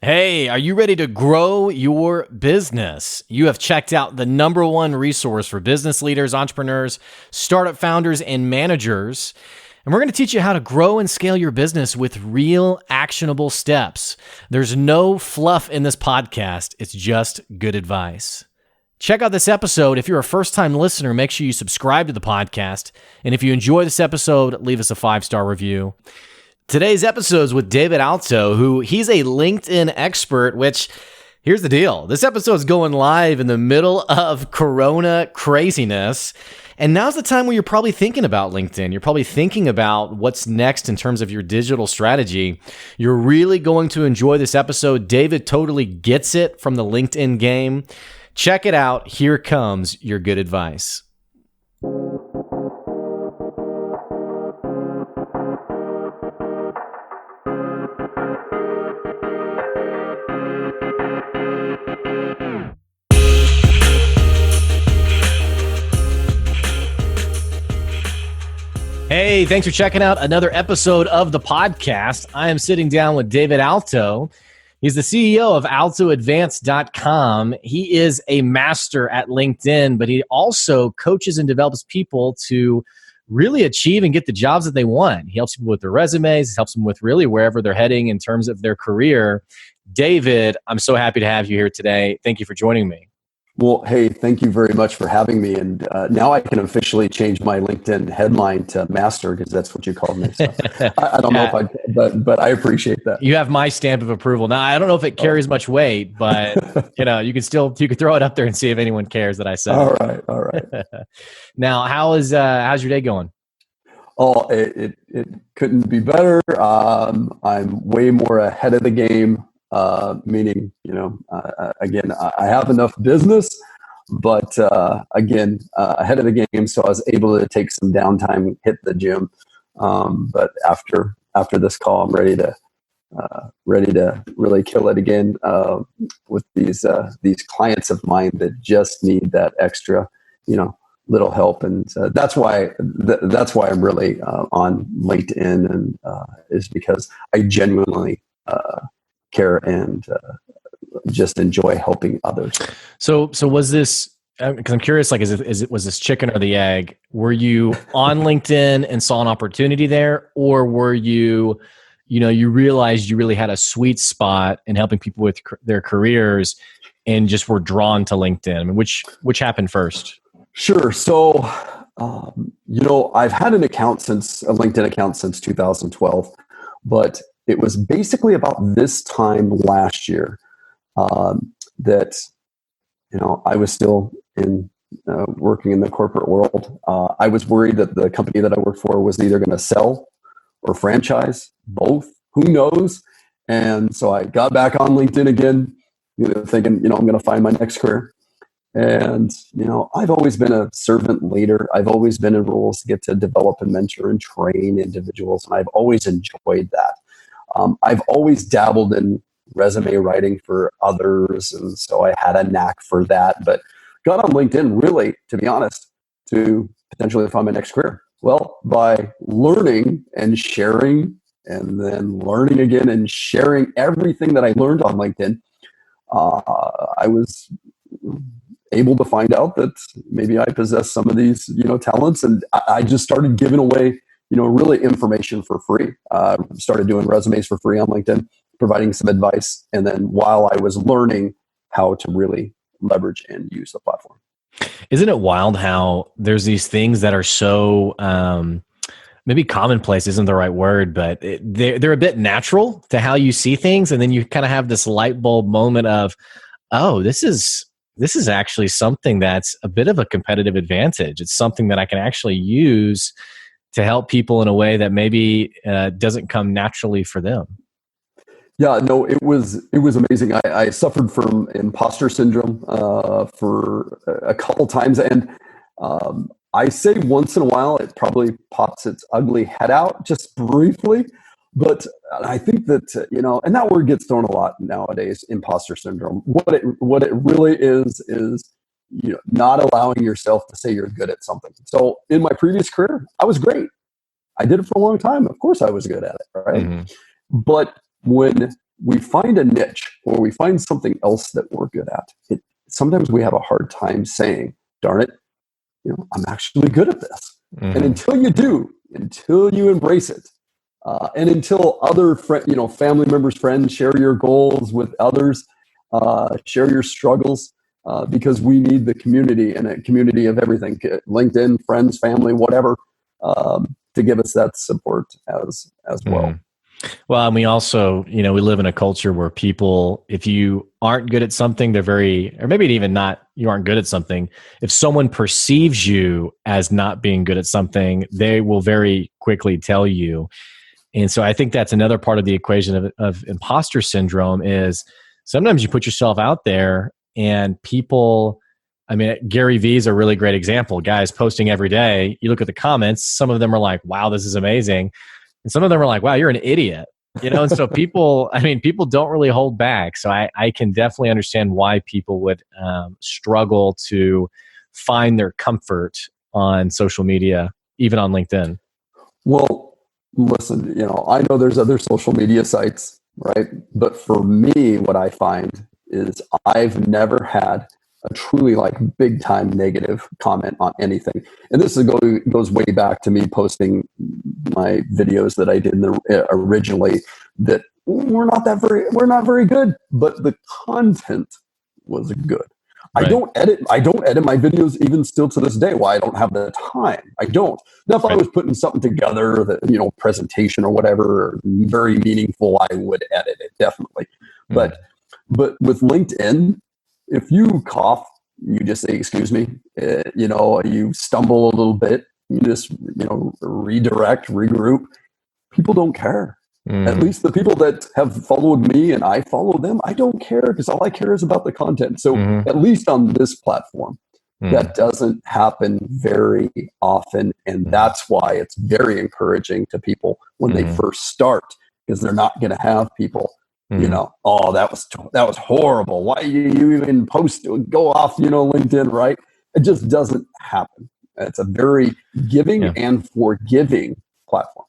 Hey, are you ready to grow your business? You have checked out the number one resource for business leaders, entrepreneurs, startup founders, and managers. And we're going to teach you how to grow and scale your business with real actionable steps. There's no fluff in this podcast. It's just good advice. Check out this episode. If you're a first-time listener, make sure you subscribe to the podcast. And if you enjoy this episode, leave us a 5-star review. Today's episode is with David Alto, he's a LinkedIn expert, which, here's the deal. This episode is going live in the middle of Corona craziness. And now's the time where you're probably thinking about LinkedIn. You're probably thinking about what's next in terms of your digital strategy. You're really going to enjoy this episode. David totally gets it from the LinkedIn game. Check it out. Here comes your good advice. Hey, thanks for checking out another episode of the podcast. I am sitting down with David Alto. He's the CEO of AltoAdvance.com. He is a master at LinkedIn, but he also coaches and develops people to really achieve and get the jobs that they want. He helps people with their resumes. He helps them with really wherever they're heading in terms of their career. David, I'm so happy to have you here today. Thank you for joining me. Well, hey, thank you very much for having me. And now I can officially change my LinkedIn headline to master because that's what you called me. So I don't know if I can, but I appreciate that. You have my stamp of approval. Now, I don't know if it carries much weight, but you can throw it up there and see if anyone cares that I said it. All right. Now, how's your day going? Oh, it couldn't be better. I'm way more ahead of the game. Meaning, again, I have enough business, but again, ahead of the game, so I was able to take some downtime, hit the gym. But after this call, I'm ready to really kill it again with these clients of mine that just need that extra, little help, and that's why I'm really on LinkedIn, and is because I genuinely care and just enjoy helping others. So was this, because I'm curious, like, was this chicken or the egg? Were you on LinkedIn and saw an opportunity there, or were you, you realized you really had a sweet spot in helping people with their careers and just were drawn to LinkedIn? I mean, which happened first? Sure. So, I've had a LinkedIn account since 2012, but it was basically about this time last year that, I was still working in the corporate world. I was worried that the company that I worked for was either going to sell or franchise, both. Who knows? And so I got back on LinkedIn again, thinking, I'm going to find my next career. And, I've always been a servant leader. I've always been in roles to get to develop and mentor and train individuals. And I've always enjoyed that. I've always dabbled in resume writing for others, and so I had a knack for that, but got on LinkedIn really, to be honest, to potentially find my next career. Well, by learning and sharing, and then learning again and sharing everything that I learned on LinkedIn, I was able to find out that maybe I possess some of these, talents, and I just started giving away really information for free. Started doing resumes for free on LinkedIn, providing some advice. And then while I was learning how to really leverage and use the platform. Isn't it wild how there's these things that are so, maybe commonplace isn't the right word, but they're a bit natural to how you see things. And then you kind of have this light bulb moment of, oh, this is actually something that's a bit of a competitive advantage. It's something that I can actually use to help people in a way that maybe doesn't come naturally for them. Yeah, no, it was amazing. I suffered from imposter syndrome for a couple times, and I say once in a while it probably pops its ugly head out just briefly. But I think that and that word gets thrown a lot nowadays. Imposter syndrome. What it really is not allowing yourself to say you're good at something. So in my previous career, I was great. I did it for a long time. Of course I was good at it, right? Mm-hmm. But when we find a niche or we find something else that we're good at, sometimes we have a hard time saying, darn it, I'm actually good at this. And until you do, until you embrace it, and until other family members, friends share your goals with others, share your struggles, because we need the community and a community of everything, LinkedIn, friends, family, whatever, to give us that support as well. Well, and we also, we live in a culture where people, if you aren't good at something, they're or maybe even not, you aren't good at something. If someone perceives you as not being good at something, they will very quickly tell you. And so I think that's another part of the equation of imposter syndrome is sometimes you put yourself out there and people, Gary Vee is a really great example. Guys posting every day. You look at the comments, some of them are like, wow, this is amazing. And some of them are like, wow, you're an idiot. And so people don't really hold back. So I can definitely understand why people would struggle to find their comfort on social media, even on LinkedIn. Well, listen, I know there's other social media sites, right? But for me, what I find is I've never had a truly big time negative comment on anything. And this goes way back to me posting my videos that I did originally that we're not very good, but the content was good. Right. I don't edit my videos even still to this day. Why? I don't have the time. I don't. Now, if I was putting something together, that presentation or whatever, very meaningful, I would edit it definitely. But with LinkedIn, if you cough, you just say, excuse me, you stumble a little bit, you just, redirect, regroup. People don't care. At least the people that have followed me and I follow them, I don't care because all I care is about the content. So at least on this platform, that doesn't happen very often. And that's why it's very encouraging to people when they first start, because they're not going to have people oh, that was horrible. Why you even go off, LinkedIn, right? It just doesn't happen. It's a very giving and forgiving platform.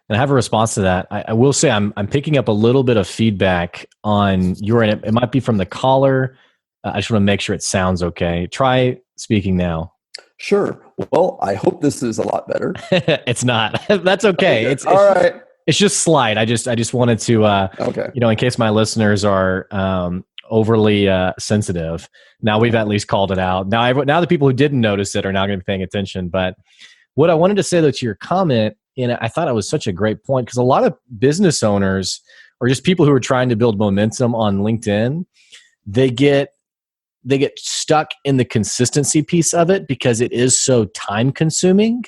And I have a response to that. I will say I'm picking up a little bit of feedback on your end. It might be from the caller. I just want to make sure it sounds okay. Try speaking now. Sure. Well, I hope this is a lot better. It's not. That's okay. It's all right. It's just slight. I just wanted to, in case my listeners are overly sensitive. Now we've at least called it out. Now the people who didn't notice it are now going to be paying attention. But what I wanted to say though to your comment, and I thought it was such a great point, because a lot of business owners or just people who are trying to build momentum on LinkedIn, they get stuck in the consistency piece of it because it is so time consuming.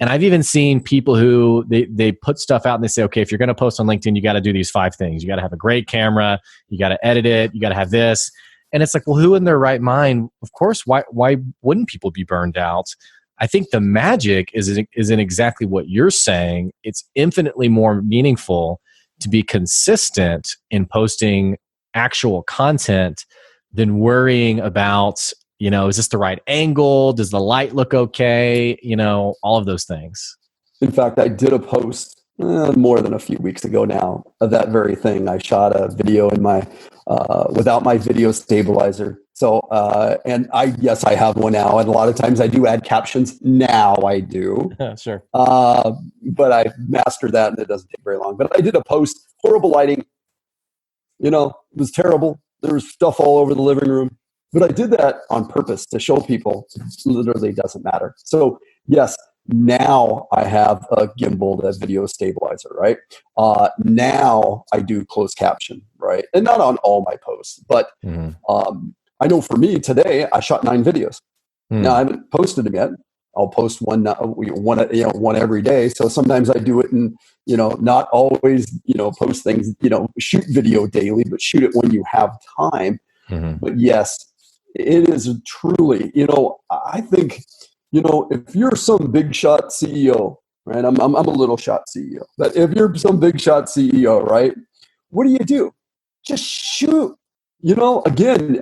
And I've even seen people who they put stuff out and they say, okay, if you're going to post on LinkedIn, you got to do these 5 things. You got to have a great camera. You got to edit it. You got to have this. And it's like, well, who in their right mind? Of course, why wouldn't people be burned out? I think the magic is in exactly what you're saying. It's infinitely more meaningful to be consistent in posting actual content than worrying about, is this the right angle? Does the light look okay? All of those things. In fact, I did a post more than a few weeks ago now of that very thing. I shot a video in my without my video stabilizer. So, and I have one now. And a lot of times I do add captions. Now I do. Sure. But I mastered that and it doesn't take very long. But I did a post, horrible lighting. It was terrible. There was stuff all over the living room. But I did that on purpose to show people it literally doesn't matter. So yes, now I have a gimbal, a video stabilizer, right? Now I do closed caption, right? And not on all my posts, but I know for me today, I shot 9 videos. Now I haven't posted them yet. I'll post one every day. So sometimes I do it and, not always, post things, shoot video daily, but shoot it when you have time. But yes, it is truly, I think, if you're some big shot CEO, right? I'm a little shot CEO, but if you're some big shot CEO, right? What do? Just shoot. Again,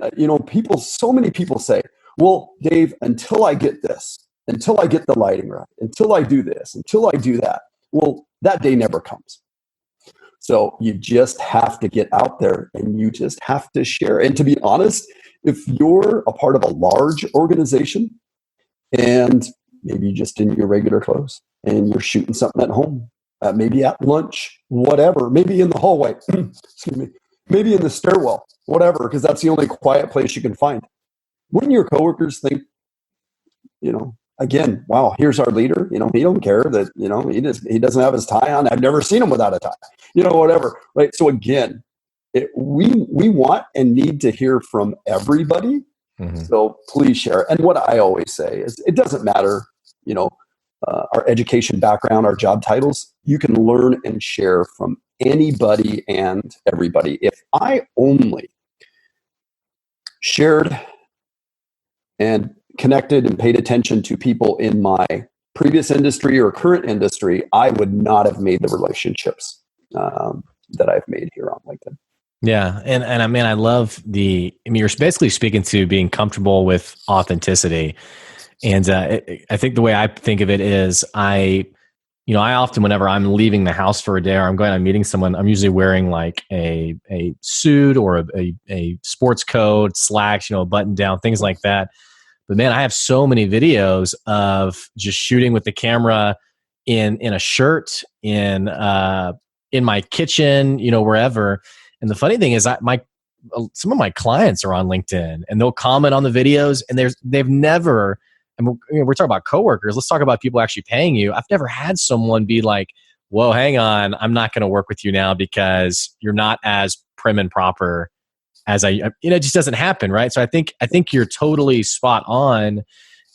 so many people say, well, Dave, until I get this, until I get the lighting right, until I do this, until I do that, well, that day never comes. So you just have to get out there and you just have to share. And to be honest, if you're a part of a large organization and maybe just in your regular clothes and you're shooting something at home, maybe at lunch, whatever, maybe in the hallway, excuse me, maybe in the stairwell, whatever, because that's the only quiet place you can find. Wouldn't your coworkers think, again, wow, here's our leader. He don't care that, he doesn't have his tie on. I've never seen him without a tie, whatever. Right. So again, we want and need to hear from everybody. Mm-hmm. So please share. And what I always say is it doesn't matter, our education background, our job titles, you can learn and share from anybody and everybody. If I only shared and connected and paid attention to people in my previous industry or current industry, I would not have made the relationships that I've made here on LinkedIn. Yeah. And I mean, I love you're basically speaking to being comfortable with authenticity. And I think the way I think of it is I often, whenever I'm leaving the house for a day or I'm meeting someone, I'm usually wearing like a suit or a sports coat, slacks, a button down, things like that. But man, I have so many videos of just shooting with the camera in a shirt, in my kitchen, wherever. And the funny thing is, some of my clients are on LinkedIn, and they'll comment on the videos, and they've never. And we're talking about coworkers. Let's talk about people actually paying you. I've never had someone be like, "Whoa, hang on, I'm not going to work with you now because you're not as prim and proper as I." It just doesn't happen, right? So I think you're totally spot on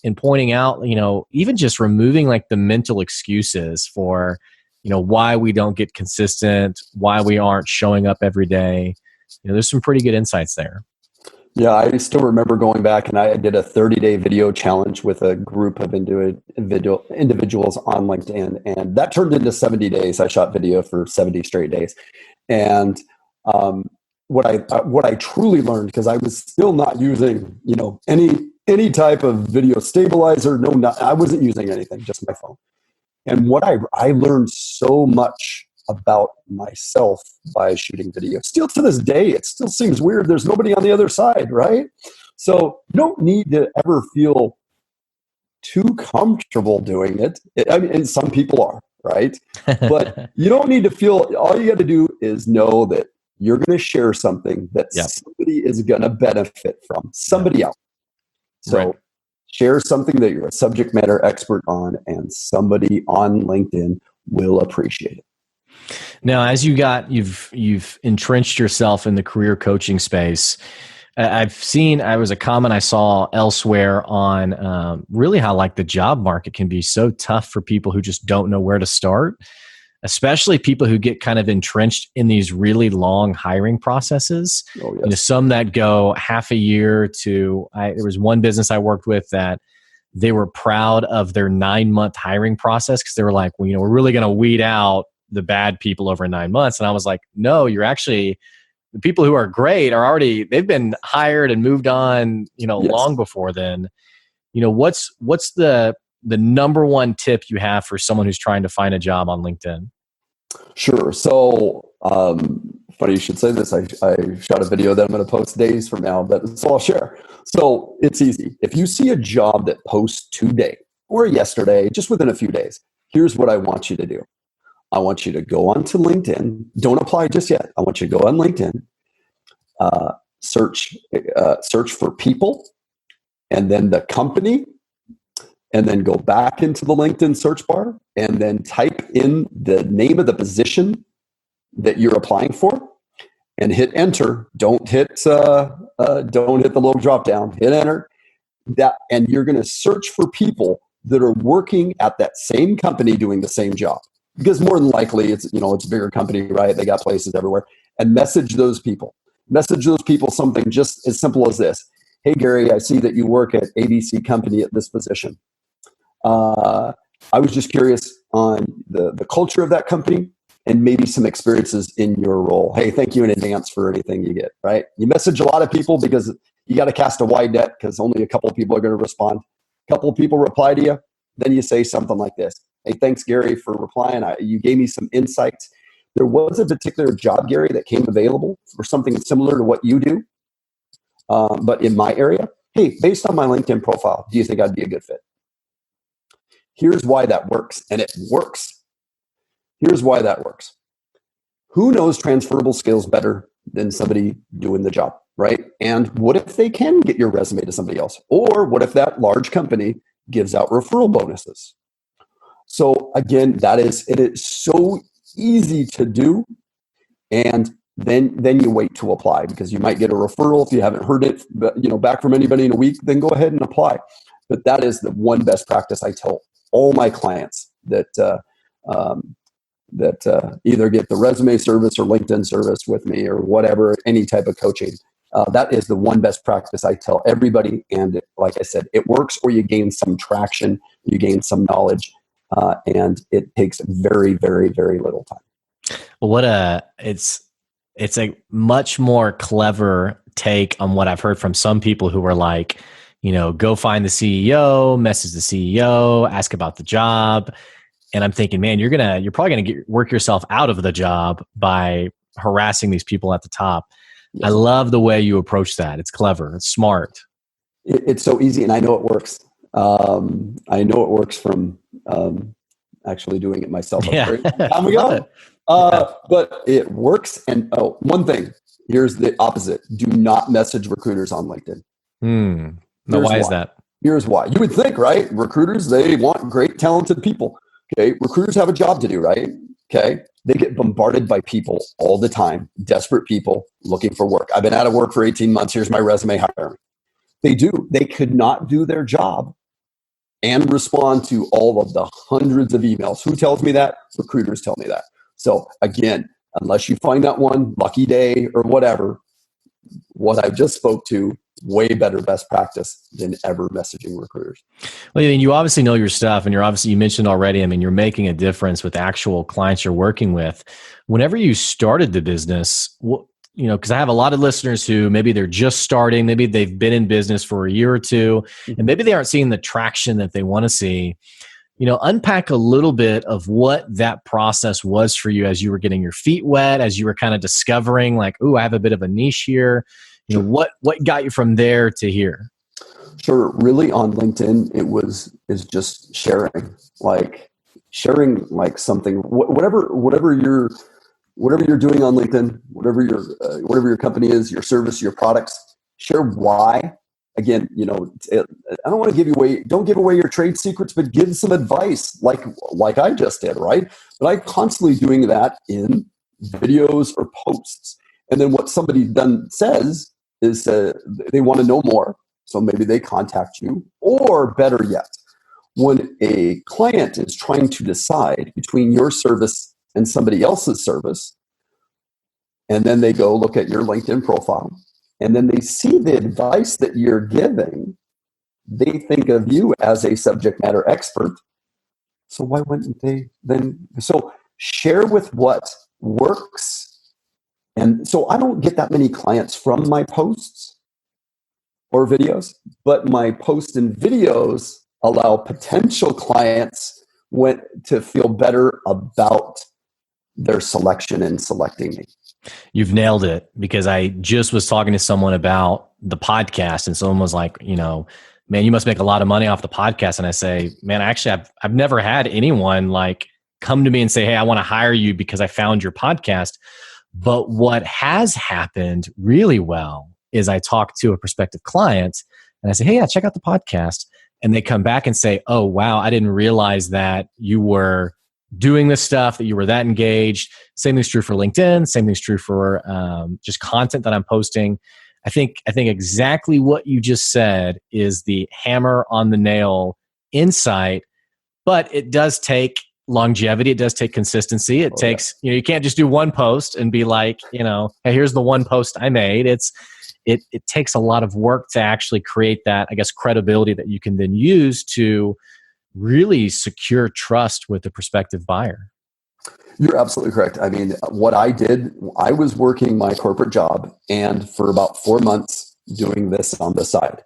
in pointing out, even just removing like the mental excuses for, why we don't get consistent, why we aren't showing up every day. There's some pretty good insights there. Yeah, I still remember going back and I did a 30-day video challenge with a group of individuals on LinkedIn, and that turned into 70 days. I shot video for 70 straight days. And what I truly learned, because I was still not using, any type of video stabilizer. I wasn't using anything, just my phone. And what I learned so much about myself by shooting video. Still to this day, it still seems weird. There's nobody on the other side, right? So you don't need to ever feel too comfortable doing it. And some people are, right? But you don't need to feel, all you got to do is know that you're going to share something that somebody is going to benefit from, somebody else. So share something that you're a subject matter expert on, and somebody on LinkedIn will appreciate it. Now, as you've entrenched yourself in the career coaching space, I was a comment I saw elsewhere on really how like the job market can be so tough for people who just don't know where to start, especially people who get kind of entrenched in these really long hiring processes. Oh, yes. Some that go half a year to, there was one business I worked with that they were proud of their 9-month hiring process because they were like, well, we're really going to weed out the bad people over 9 months. And I was like, no, you're actually, the people who are great are already, they've been hired and moved on, long before then. What's the number one tip you have for someone who's trying to find a job on LinkedIn? Sure. So, funny you should say this. I shot a video that I'm going to post days from now, so I'll share. So it's easy. If you see a job that posts today or yesterday, just within a few days, here's what I want you to do. I want you to go onto LinkedIn. Don't apply just yet. I want you to go on LinkedIn, search for people, and then the company, and then go back into the LinkedIn search bar, and then type in the name of the position that you're applying for, and hit enter. Don't hit the little drop down. Hit enter. And you're going to search for people that are working at that same company doing the same job. Because more than likely, it's a bigger company, right? They got places everywhere. And message those people. Message those people something just as simple as this. Hey, Gary, I see that you work at ABC company at this position. I was just curious on the culture of that company and maybe some experiences in your role. Hey, thank you in advance for anything you get, right? You message a lot of people because you got to cast a wide net because only a couple of people are going to respond. A couple of people reply to you. Then you say something like this. Hey, thanks, Gary, for replying. You gave me some insights. there was a particular job, Gary, that came available for something similar to what you do, but in my area, hey, based on my LinkedIn profile, do you think I'd be a good fit? Here's why that works, and it works. Here's why that works. Who knows transferable skills better than somebody doing the job, right? And what if they can get your resume to somebody else? Or what if that large company gives out referral bonuses? So again, it is so easy to do. And then you wait to apply, because you might get a referral. If you haven't heard it, back from anybody in a week, then go ahead and apply. But that is the one best practice I tell all my clients that either get the resume service or LinkedIn service with me or whatever, any type of coaching. That is the one best practice I tell everybody. And like I said, it works, or you gain some traction, you gain some knowledge, and it takes very, very, very little time. Well, it's a much more clever take on what I've heard from some people who were like, go find the CEO, message the CEO, ask about the job. And I'm thinking, man, you're probably gonna work yourself out of the job by harassing these people at the top. Yes. I love the way you approach that. It's clever. It's smart. It's so easy, and I know it works. I know it works from actually doing it myself. Yeah. But it works. And one thing, here's the opposite. Do not message recruiters on LinkedIn. Now, why is that? Here's why. You would think, right? Recruiters, they want great, talented people. Okay. Recruiters have a job to do, right? Okay. They get bombarded by people all the time, desperate people looking for work. I've been out of work for 18 months. Here's my resume. Hire me. They do. They could not do their job and respond to all of the hundreds of emails. Who tells me that? Recruiters tell me that. So again, unless you find that one lucky day or whatever, what I just spoke to, way better best practice than ever messaging recruiters. Well, I mean, you obviously know your stuff, and you mentioned already, I mean, you're making a difference with actual clients you're working with. Whenever you started the business, because I have a lot of listeners who maybe they're just starting, maybe they've been in business for a year or two, and maybe they aren't seeing the traction that they want to see. Unpack a little bit of what that process was for you as you were getting your feet wet, as you were kind of discovering like, oh, I have a bit of a niche here. What got you from there to here? Sure. Really on LinkedIn, is just sharing something, whatever you're doing on LinkedIn, whatever your company is, your service, your products, share why. Again, I don't want to don't give away your trade secrets, but give some advice like I just did, right? But I'm constantly doing that in videos or posts. And then what somebody then says is they want to know more. So maybe they contact you, or better yet, when a client is trying to decide between your service and somebody else's service, and then they go look at your LinkedIn profile, and then they see the advice that you're giving, they think of you as a subject matter expert. So why wouldn't they then? So share with what works. And so I don't get that many clients from my posts or videos, but my posts and videos allow potential clients to feel better about their selection in selecting me. You've nailed it, because I just was talking to someone about the podcast, and someone was like, man, you must make a lot of money off the podcast. And I say, man, actually, I've never had anyone like come to me and say, hey, I want to hire you because I found your podcast. But what has happened really well is I talk to a prospective client and I say, hey, yeah, check out the podcast. And they come back and say, oh, wow, I didn't realize that you were doing this stuff, that you were that engaged. Same thing's true for LinkedIn. Same thing's true for just content that I'm posting. I think exactly what you just said is the hammer on the nail insight, but it does take longevity. It does take consistency. It takes, you can't just do one post and be like, hey, here's the one post I made. It takes a lot of work to actually create that, I guess, credibility that you can then use to really secure trust with the prospective buyer. You're absolutely correct. I mean, what I did, I was working my corporate job, and for about 4 months doing this on the side.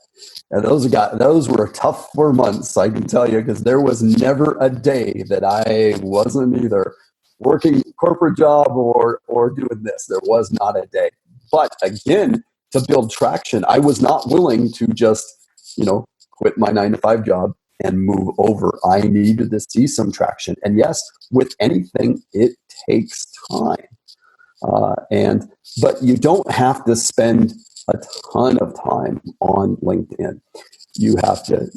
And those were tough 4 months, I can tell you, because there was never a day that I wasn't either working corporate job or doing this. There was not a day. But again, to build traction, I was not willing to just, quit my 9-to-5 job and move over. I needed to see some traction. And yes, with anything, it takes time. But you don't have to spend a ton of time on LinkedIn. You have to,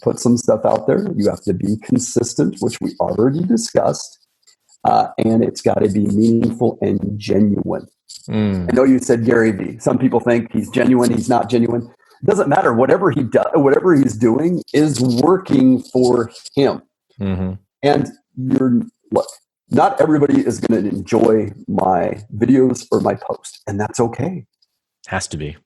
put some stuff out there. You have to be consistent, which we already discussed. And it's got to be meaningful and genuine. I know you said Gary Vee. Some people think he's genuine. He's not genuine. It doesn't matter. Whatever he does, whatever he's doing is working for him. Mm-hmm. And look, not everybody is going to enjoy my videos or my post, and that's okay. Has to be.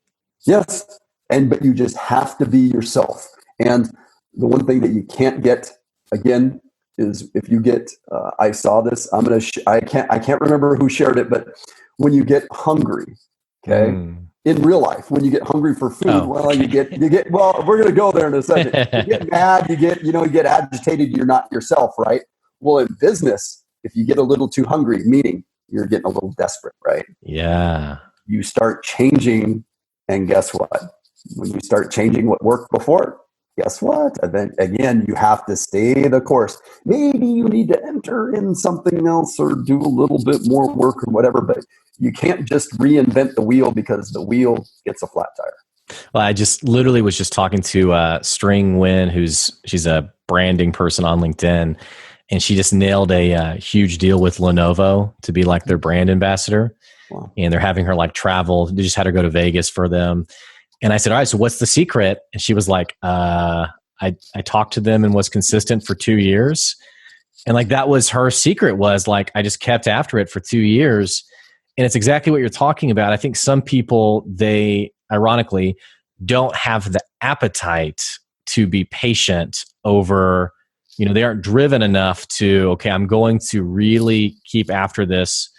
Yes. But you just have to be yourself. And the one thing that you can't get, again, is if you get, I saw this, I can't remember who shared it, but when you get hungry, okay, in real life, when you get hungry for food, you get, well, we're going to go there in a second. You get mad, you get agitated, you're not yourself, right? Well, in business, if you get a little too hungry, meaning you're getting a little desperate, right? Yeah. You start changing, and guess what? When you start changing what worked before, guess what? And then again, you have to stay the course. Maybe you need to enter in something else or do a little bit more work or whatever, but you can't just reinvent the wheel because the wheel gets a flat tire. Well, I just literally was just talking to String Win, she's a branding person on LinkedIn, and she just nailed a huge deal with Lenovo to be like their brand ambassador. Wow. And they're having her like travel. They just had her go to Vegas for them. And I said, all right, so what's the secret? And she was like, I talked to them and was consistent for 2 years. And like, that was her secret, was like, I just kept after it for 2 years. And it's exactly what you're talking about. I think some people, they ironically don't have the appetite to be patient over, they aren't driven enough to, okay, I'm going to really keep after this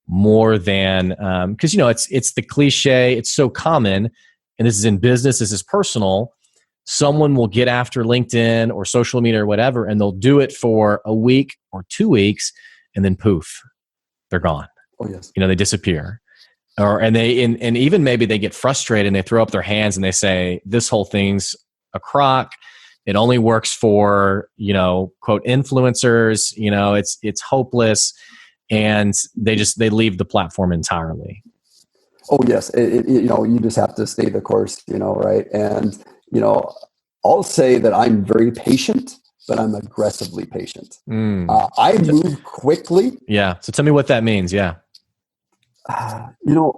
more than, because, it's the cliche, it's so common. And this is in business, this is personal. Someone will get after LinkedIn or social media or whatever, and they'll do it for a week or 2 weeks, and then poof, they're gone. Oh yes. They disappear. And even maybe they get frustrated and they throw up their hands and they say, this whole thing's a crock. It only works for, quote, influencers, it's hopeless. And they leave the platform entirely. Oh yes, you just have to stay the course, right? And I'll say that I'm very patient, but I'm aggressively patient. I move quickly. Yeah. So tell me what that means. Yeah.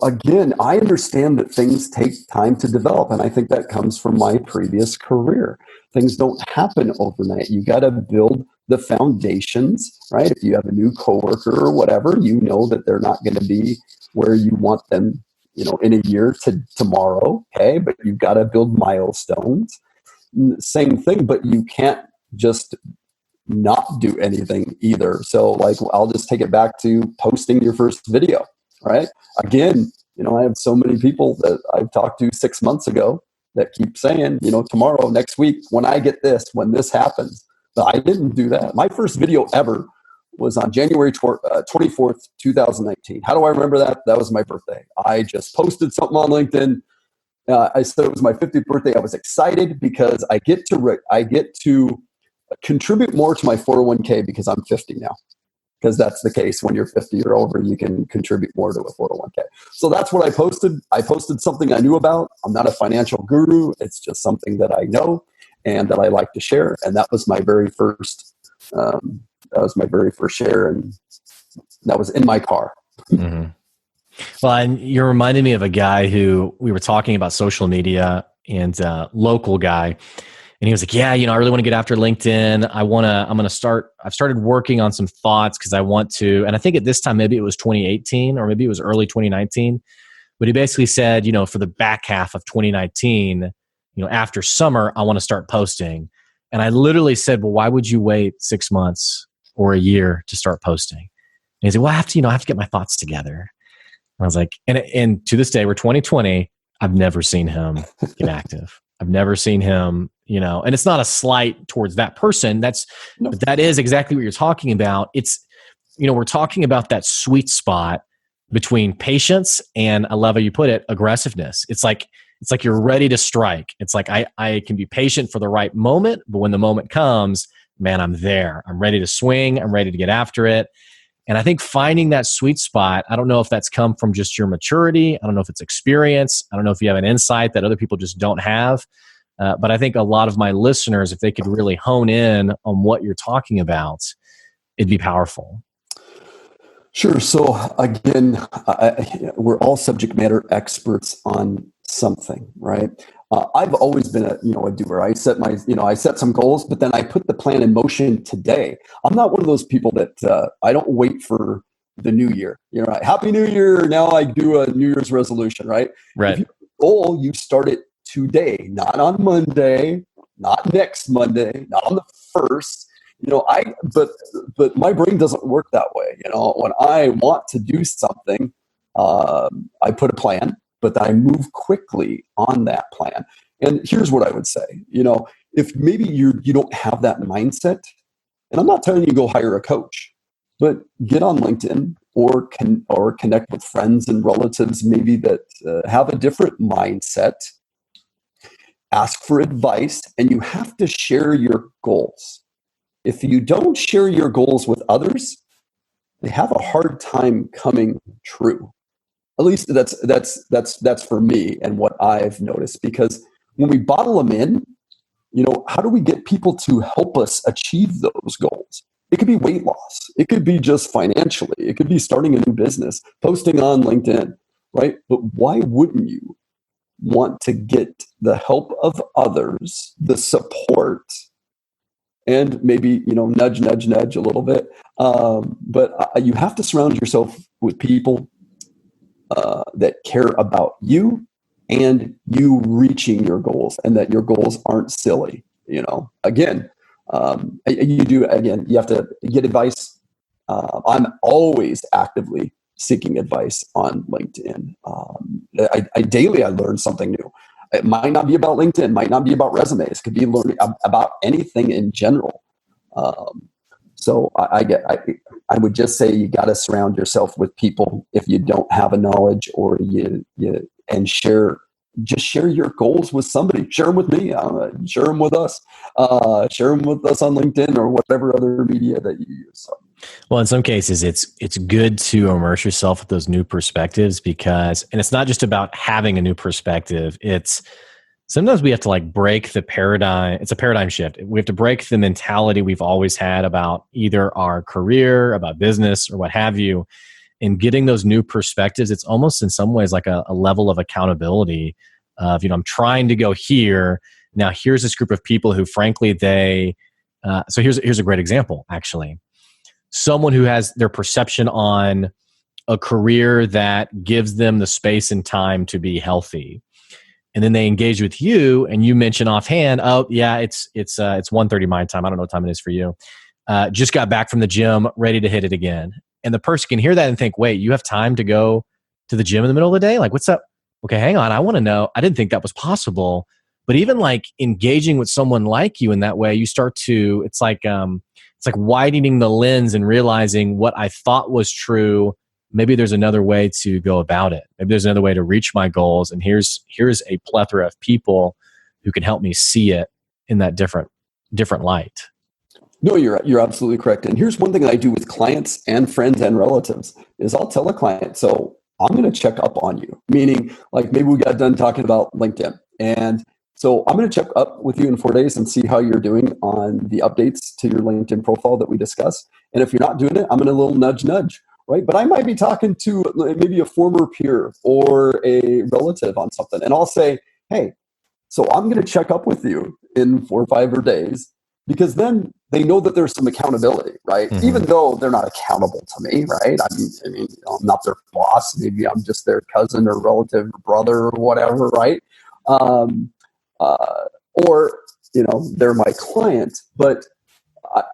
Again, I understand that things take time to develop, and I think that comes from my previous career. Things don't happen overnight. You got to build the foundations, right? If you have a new coworker or whatever, that they're not going to be where you want them, in a year to tomorrow, okay? But you've got to build milestones. Same thing, but you can't just not do anything either. So like, I'll just take it back to posting your first video, right? Again, I have so many people that I've talked to 6 months ago that keep saying, tomorrow, next week, when I get this, when this happens. But I didn't do that. My first video ever was on January 24th, 2019. How do I remember that? That was my birthday. I just posted something on LinkedIn. I said it was my 50th birthday. I was excited because I get to contribute more to my 401k because I'm 50 now. Because that's the case. When you're 50 or over, you can contribute more to a 401k. So that's what I posted. I posted something I knew about. I'm not a financial guru. It's just something that I know and that I like to share. And that was my very first share, and that was in my car. Mm-hmm. Well, and you're reminding me of a guy who we were talking about social media, and local guy, and he was like, "Yeah, I really want to get after LinkedIn. I've started working on some thoughts because I want to." And I think at this time, maybe it was 2018 or maybe it was early 2019. But he basically said, for the back half of 2019, after summer, I want to start posting. And I literally said, "Well, why would you wait 6 months or a year to start posting?" And he said, "Well, I have to get my thoughts together." And I was like, and to this day, we're 2020. I've never seen him get active. I've never seen him, and it's not a slight towards that person. That is exactly what you're talking about. we're talking about that sweet spot between patience and, I love how you put it, aggressiveness. It's like you're ready to strike. It's like I can be patient for the right moment, but when the moment comes, man, I'm there. I'm ready to swing. I'm ready to get after it. And I think finding that sweet spot, I don't know if that's come from just your maturity. I don't know if it's experience. I don't know if you have an insight that other people just don't have. But I think a lot of my listeners, if they could really hone in on what you're talking about, it'd be powerful. Sure. So again, we're all subject matter experts on something, right? I've always been a doer. I set some goals, but then I put the plan in motion today. I'm not one of those people that I don't wait for the new year. Right? Happy New Year. Now I do a New Year's resolution, right? Right. If you have a goal, you start it today, not on Monday, not next Monday, not on the 1st. But my brain doesn't work that way. When I want to do something, I put a plan, but I move quickly on that plan. And here's what I would say. If maybe you don't have that mindset, and I'm not telling you go hire a coach, but get on LinkedIn or connect with friends and relatives maybe that have a different mindset. Ask for advice, and you have to share your goals. If you don't share your goals with others, they have a hard time coming true. At least that's for me and what I've noticed. Because when we bottle them in, how do we get people to help us achieve those goals? It could be weight loss. It could be just financially. It could be starting a new business, posting on LinkedIn, right? But why wouldn't you want to get the help of others, the support, and maybe, nudge a little bit. But you have to surround yourself with people that care about you and you reaching your goals, and that your goals aren't silly. Again, you have to get advice. I'm always actively seeking advice on LinkedIn. Daily I learn something new. It might not be about LinkedIn, might not be about resumes. It could be learning about anything in general. So I would just say you got to surround yourself with people if you don't have a knowledge, or share your goals with somebody. Share them with me. Share them with us. Share them with us on LinkedIn or whatever other media that you use. So. Well, in some cases, it's good to immerse yourself with those new perspectives and it's not just about having a new perspective. It's sometimes we have to break the paradigm. It's a paradigm shift. We have to break the mentality we've always had about either our career, about business, or what have you. And getting those new perspectives, it's almost in some ways like a level of accountability of, I'm trying to go here. Now here's this group of people who frankly so here's a great example, actually. Someone who has their perception on a career that gives them the space and time to be healthy. And then they engage with you and you mention offhand, oh yeah, it's 1:30 my time. I don't know what time it is for you. Just got back from the gym, ready to hit it again. And the person can hear that and think, wait, you have time to go to the gym in the middle of the day? What's up? Okay, hang on. I want to know. I didn't think that was possible. But even engaging with someone like you in that way, you start to, it's like widening the lens and realizing what I thought was true. Maybe there's another way to go about it. Maybe there's another way to reach my goals. And here's a plethora of people who can help me see it in that different light. No, you're absolutely correct. And here's one thing I do with clients and friends and relatives is I'll tell a client, so I'm going to check up on you. Meaning, maybe we got done talking about LinkedIn, and so I'm going to check up with you in 4 days and see how you're doing on the updates to your LinkedIn profile that we discussed. And if you're not doing it, I'm going to little nudge, right? But I might be talking to maybe a former peer or a relative on something, and I'll say, hey, so I'm going to check up with you in 4 or 5 days, because then they know that there's some accountability, right? Mm-hmm. Even though they're not accountable to me, right? I mean, I'm not their boss. Maybe I'm just their cousin or relative or brother or whatever, right? Or, they're my client. But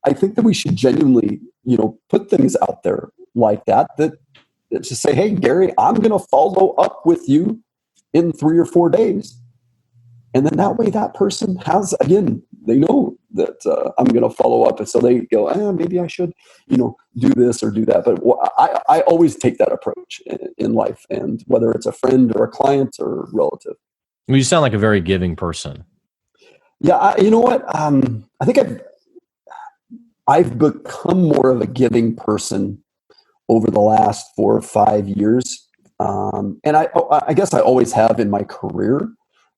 I think that we should genuinely, put things out there like that just say, hey, Gary, I'm going to follow up with you in 3 or 4 days. And then that way that person has, again, they know that I'm going to follow up, and so they go, maybe I should, do this or do that. But I always take that approach in life, and whether it's a friend or a client or relative. You sound like a very giving person. Yeah, you know what? I think I've become more of a giving person over the last 4 or 5 years, and I guess I always have in my career.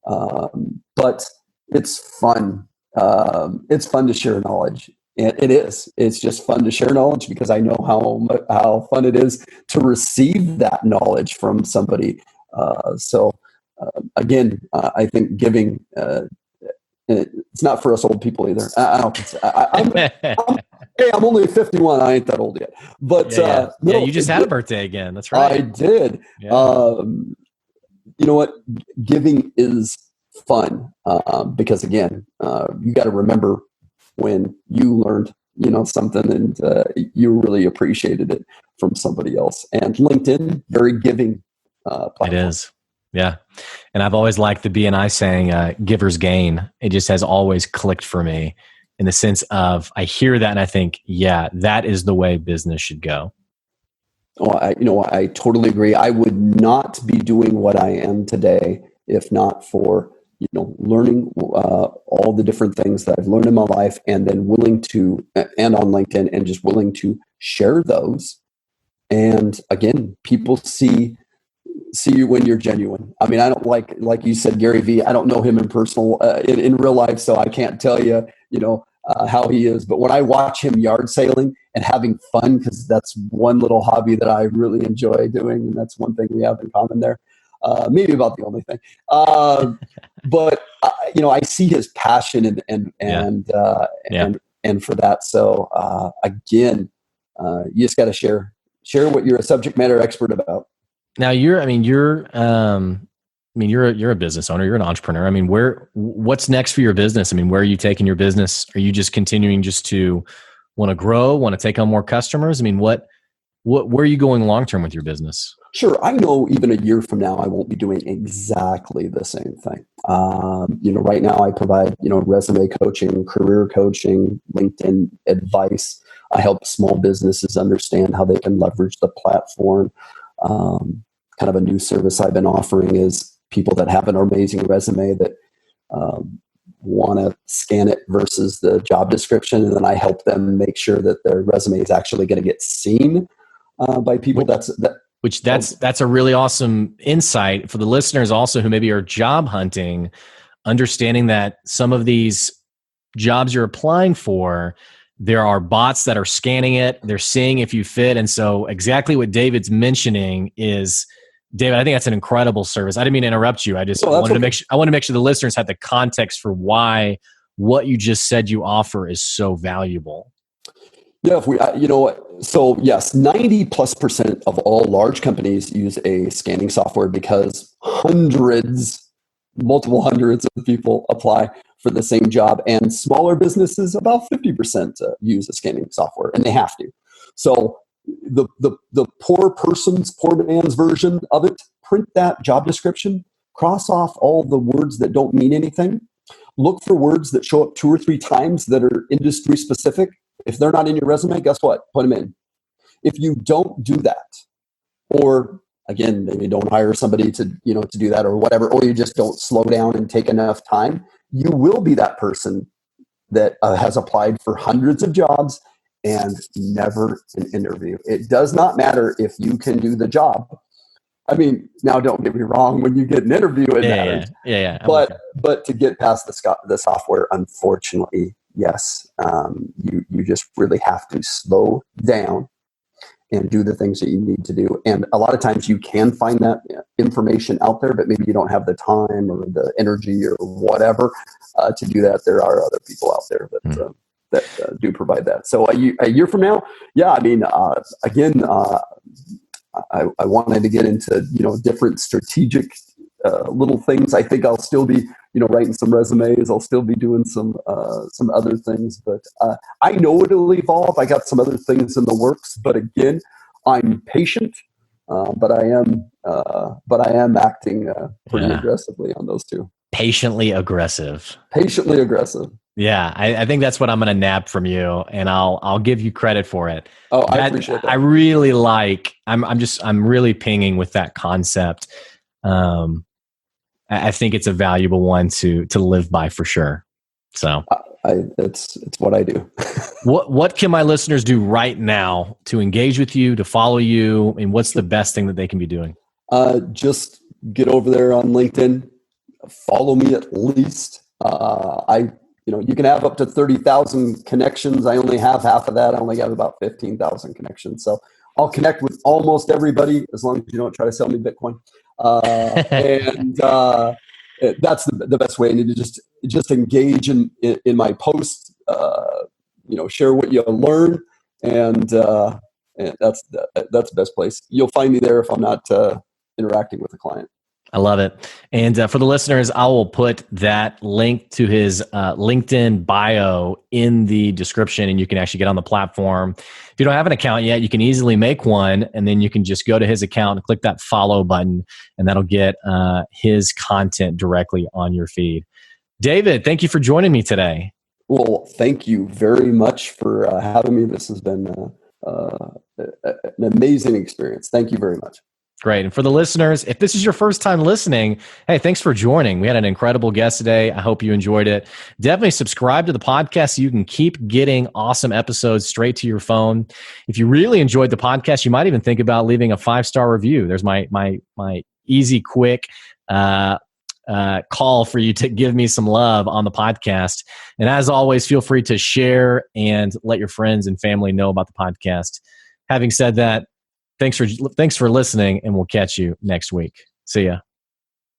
But it's fun. It's fun to share knowledge. And it is. It's just fun to share knowledge because I know how fun it is to receive that knowledge from somebody. Again, I think giving. It's not for us old people either. I'm only 51. I ain't that old yet. But no, you just had a birthday again. That's right. I did. Yeah. You know what? Giving is fun because again, you got to remember when you learned, something and you really appreciated it from somebody else. And LinkedIn, very giving platform. It is. Yeah. And I've always liked the BNI saying, giver's gain. It just has always clicked for me in the sense of I hear that and I think, yeah, that is the way business should go. Oh, I totally agree. I would not be doing what I am today if not for, learning all the different things that I've learned in my life and then willing to, and on LinkedIn, and just willing to share those. And again, people see you when you're genuine. I mean, I don't like you said, Gary Vee. I don't know him in real life, so I can't tell you, how he is. But when I watch him yard sailing and having fun, because that's one little hobby that I really enjoy doing, and that's one thing we have in common there. Maybe about the only thing. But I see his passion and for that. So again, you just got to share what you're a subject matter expert about. Now you're a business owner, you're an entrepreneur. I mean, what's next for your business? I mean, where are you taking your business? Are you just continuing just to want to grow, want to take on more customers? I mean, where are you going long-term with your business? Sure. I know even a year from now, I won't be doing exactly the same thing. Right now I provide, resume coaching, career coaching, LinkedIn advice. I help small businesses understand how they can leverage the platform. Kind of a new service I've been offering is people that have an amazing resume that want to scan it versus the job description, and then I help them make sure that their resume is actually going to get seen by people. That's a really awesome insight for the listeners also who maybe are job hunting, understanding that some of these jobs you're applying for, there are bots that are scanning it. They're seeing if you fit. And so exactly what David's mentioning is, David, I think that's an incredible service. I didn't mean to interrupt you. I just wanted to make sure the listeners had the context for why what you just said you offer is so valuable. Yeah, so yes, 90+% of all large companies use a scanning software because multiple hundreds of people apply for the same job, and smaller businesses, about 50% use a scanning software, and they have to. So the poor man's version of it, print that job description, cross off all the words that don't mean anything, look for words that show up 2 or 3 times that are industry specific. If they're not in your resume, guess what? Put them in. If you don't do that, or again, maybe don't hire somebody to do that or whatever, or you just don't slow down and take enough time, you will be that person that has applied for hundreds of jobs and never an interview. It does not matter if you can do the job. I mean, now don't get me wrong, when you get an interview, it matters. Yeah. But to get past the software, unfortunately, yes, you just really have to slow down and do the things that you need to do. And a lot of times you can find that information out there, but maybe you don't have the time or the energy or whatever to do that. There are other people out there that do provide that. So a year from now, yeah, I mean, again, I wanted to get into different strategic little things. I think I'll still be writing some resumes. I'll still be doing some other things, but I know it'll evolve. I got some other things in the works, but again, I'm patient. But I am acting pretty aggressively on those two. Patiently aggressive. Yeah, I think that's what I'm going to nab from you, and I'll give you credit for it. Oh, I appreciate that. I really like. I'm really pinging with that concept. I think it's a valuable one to live by for sure. So it's what I do. What can my listeners do right now to engage with you, to follow you, and what's the best thing that they can be doing? Just get over there on LinkedIn. Follow me at least. You can have up to 30,000 connections. I only have half of that. I only have about 15,000 connections. So I'll connect with almost everybody as long as you don't try to sell me Bitcoin. That's the best way. And to just engage in my posts, share what you learn. And that's the best place. You'll find me there if I'm not interacting with a client. I love it. And for the listeners, I will put that link to his LinkedIn bio in the description, and you can actually get on the platform. If you don't have an account yet, you can easily make one, and then you can just go to his account and click that follow button, and that'll get his content directly on your feed. David, thank you for joining me today. Well, thank you very much for having me. This has been an amazing experience. Thank you very much. Great. And for the listeners, if this is your first time listening, hey, thanks for joining. We had an incredible guest today. I hope you enjoyed it. Definitely subscribe to the podcast so you can keep getting awesome episodes straight to your phone. If you really enjoyed the podcast, you might even think about leaving a 5-star review. There's my easy, quick call for you to give me some love on the podcast. And as always, feel free to share and let your friends and family know about the podcast. Having said that, thanks for listening, and we'll catch you next week. See ya.